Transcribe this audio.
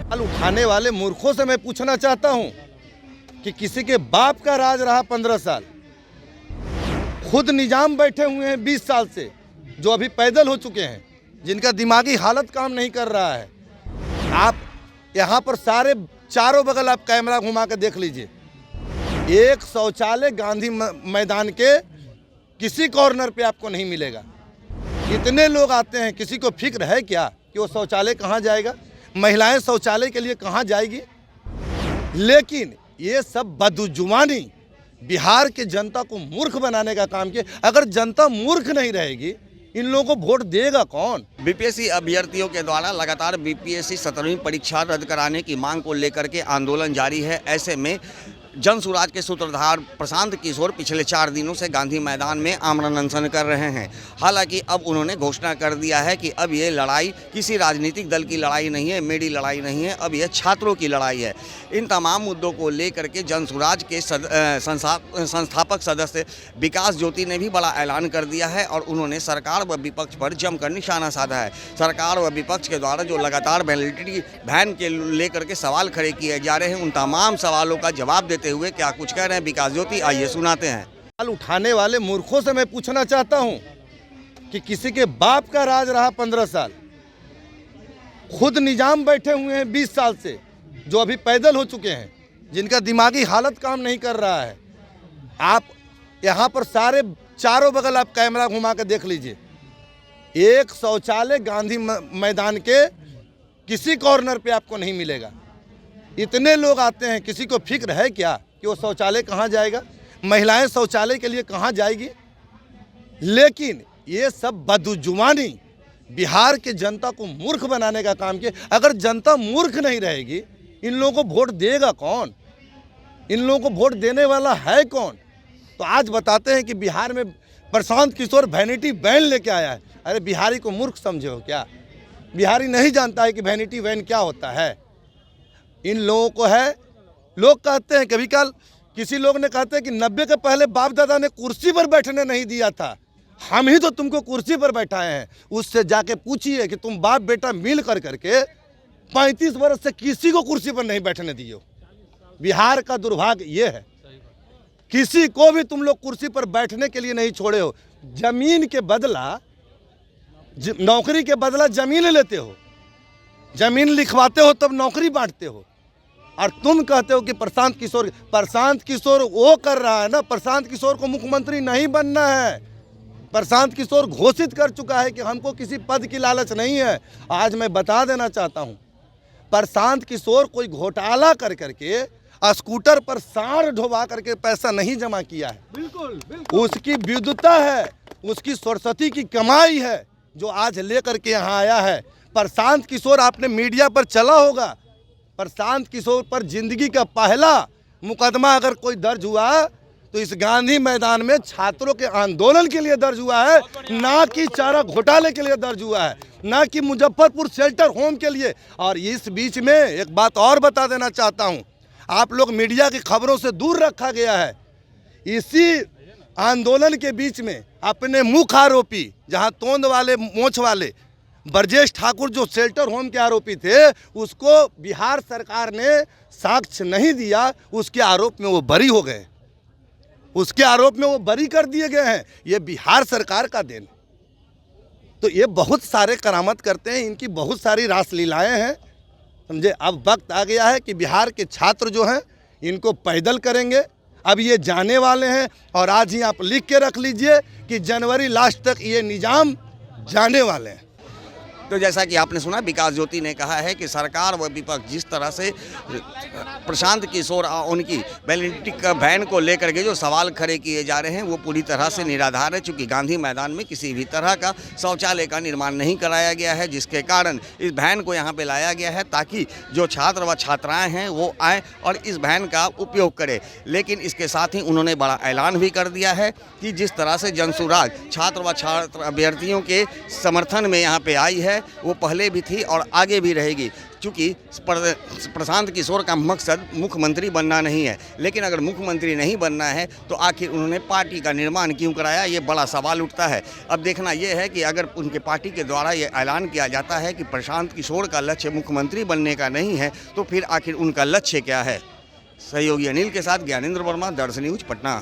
सवाल उठाने वाले मूर्खों से मैं पूछना चाहता हूं कि किसी के बाप का राज रहा 15 साल, खुद निजाम बैठे हुए हैं 20 साल से, जो अभी पैदल हो चुके हैं, जिनका दिमागी हालत काम नहीं कर रहा है। आप यहाँ पर सारे चारों बगल आप कैमरा घुमा के देख लीजिए, एक शौचालय गांधी मैदान के किसी कॉर्नर पे आपको नहीं मिलेगा। इतने लोग आते हैं, किसी को फिक्र है क्या कि वो शौचालय कहाँ जाएगा, महिलाएं शौचालय के लिए कहाँ जाएगी? लेकिन ये सब बदजुबानी बिहार के जनता को मूर्ख बनाने का काम किया। अगर जनता मूर्ख नहीं रहेगी, इन लोगों को वोट देगा कौन? बीपीएससी अभ्यर्थियों के द्वारा लगातार बीपीएससी 17वीं परीक्षा रद्द कराने की मांग को लेकर के आंदोलन जारी है। ऐसे में जन सुराज के सूत्रधार प्रशांत किशोर पिछले 4 दिनों से गांधी मैदान में आमरण अनशन कर रहे हैं। हालांकि अब उन्होंने घोषणा कर दिया है कि अब ये लड़ाई किसी राजनीतिक दल की लड़ाई नहीं है, मेरी लड़ाई नहीं है, अब यह छात्रों की लड़ाई है। इन तमाम मुद्दों को लेकर के जन सुराज के संस्थापक सदस्य विकास ज्योति ने भी बड़ा ऐलान कर दिया है और उन्होंने सरकार व विपक्ष पर जमकर निशाना साधा है। सरकार व विपक्ष के द्वारा जो लगातार वैलिडिटी वैन के लेकर के सवाल खड़े किए जा रहे हैं, उन तमाम सवालों का जवाब देते हुए क्या कुछ कह रहे हैं विकास ज्योति, आइए सुनाते हैं। सवाल उठाने वाले मूर्खों से मैं पूछना चाहता हूं कि किसी के बाप का राज रहा 15 साल, खुद निजाम बैठे हुए हैं 20 साल से, जो अभी पैदल हो चुके हैं, जिनका दिमागी हालत काम नहीं कर रहा है। आप यहाँ पर सारे चारों बगल आप कैमरा घुमा के देख लीजिए, एक शौचालय गांधी मैदान के किसी कॉर्नर पे आपको नहीं मिलेगा। इतने लोग आते हैं, किसी को फिक्र है क्या कि वो शौचालय कहाँ जाएगा, महिलाएं शौचालय के लिए कहाँ जाएगी? लेकिन ये सब बदजुबानी बिहार के जनता को मूर्ख बनाने का काम किया। अगर जनता मूर्ख नहीं रहेगी, इन लोगों को वोट देगा कौन? इन लोगों को वोट देने वाला है कौन? तो आज बताते हैं कि बिहार में प्रशांत किशोर वैनिटी वैन लेके आया है। अरे बिहारी को मूर्ख समझे हो क्या? बिहारी नहीं जानता है कि वैनिटी वैन क्या होता है? इन लोगों को है, लोग कहते हैं, कभी कल किसी लोग ने कहते हैं कि 90 के पहले बाप दादा ने कुर्सी पर बैठने नहीं दिया था, हम ही तो तुमको कुर्सी पर बैठाए हैं। उससे जाके पूछिए कि तुम बाप बेटा मिल कर करके 35 वर्ष से किसी को कुर्सी पर नहीं बैठने दिए। बिहार का दुर्भाग्य ये है, किसी को भी तुम लोग कुर्सी पर बैठने के लिए नहीं छोड़े हो। जमीन के बदला, नौकरी के बदला जमीन लेते हो, जमीन लिखवाते हो तब नौकरी बांटते हो, और तुम कहते हो कि प्रशांत किशोर वो कर रहा है ना। प्रशांत किशोर को मुख्यमंत्री नहीं बनना है। प्रशांत किशोर घोषित कर चुका है कि हमको किसी पद की लालच नहीं है। आज मैं बता देना चाहता हूं, प्रशांत किशोर कोई घोटाला कर करके स्कूटर पर साड़ ढोवा करके पैसा नहीं जमा किया है। बिल्कुल। उसकी विद्वता है, उसकी सरस्वती की कमाई है जो आज लेकर के यहाँ आया है। प्रशांत किशोर, आपने मीडिया पर चला होगा, प्रशांत किशोर पर जिंदगी का पहला मुकदमा अगर कोई दर्ज हुआ तो इस गांधी मैदान में छात्रों के आंदोलन के लिए दर्ज हुआ है, ना कि चारा घोटाले के लिए दर्ज हुआ है, ना कि मुजफ्फरपुर शेल्टर होम के लिए। और इस बीच में एक बात और बता देना चाहता हूं, आप लोग मीडिया की खबरों से दूर रखा गया है। इसी आंदोलन के बीच में अपने मुख्य आरोपी, जहां तोंद वाले मोछ वाले ब्रजेश ठाकुर जो शेल्टर होम के आरोपी थे, उसको बिहार सरकार ने साक्ष्य नहीं दिया, उसके आरोप में वो बरी हो गए, उसके आरोप में वो बरी कर दिए गए हैं। ये बिहार सरकार का देन। तो ये बहुत सारे करामत करते हैं, इनकी बहुत सारी रासलीलाएं हैं, समझे। अब वक्त आ गया है कि बिहार के छात्र जो हैं इनको पैदल करेंगे। अब ये जाने वाले हैं, और आज ही आप लिख के रख लीजिए कि जनवरी लास्ट तक ये निजाम जाने वाले हैं। तो जैसा कि आपने सुना, विकास ज्योति ने कहा है कि सरकार व विपक्ष जिस तरह से प्रशांत किशोर उनकी वैलिडिटी का वैन को लेकर के जो सवाल खड़े किए जा रहे हैं वो पूरी तरह से निराधार है, चूँकि गांधी मैदान में किसी भी तरह का शौचालय का निर्माण नहीं कराया गया है, जिसके कारण इस वैन को यहाँ पे लाया गया है ताकि जो छात्र व छात्राएँ हैं वो आएँ और इस वैन का उपयोग करें। लेकिन इसके साथ ही उन्होंने बड़ा ऐलान भी कर दिया है कि जिस तरह से जनसुराज छात्र व छात्र अभ्यर्थियों के समर्थन में यहाँ पर आई है, है वो पहले भी थी और आगे भी रहेगी, क्योंकि प्रशांत किशोर का मकसद मुख्यमंत्री बनना नहीं है। लेकिन अगर मुख्यमंत्री नहीं बनना है तो आखिर उन्होंने पार्टी का निर्माण क्यों कराया, ये बड़ा सवाल उठता है। अब देखना ये है कि अगर उनके पार्टी के द्वारा ये ऐलान किया जाता है कि प्रशांत किशोर का लक्ष्य मुख्यमंत्री बनने का नहीं है, तो फिर आखिर उनका लक्ष्य क्या है। सहयोगी अनिल के साथ ज्ञानेंद्र वर्मा, दर्शन न्यूज, पटना।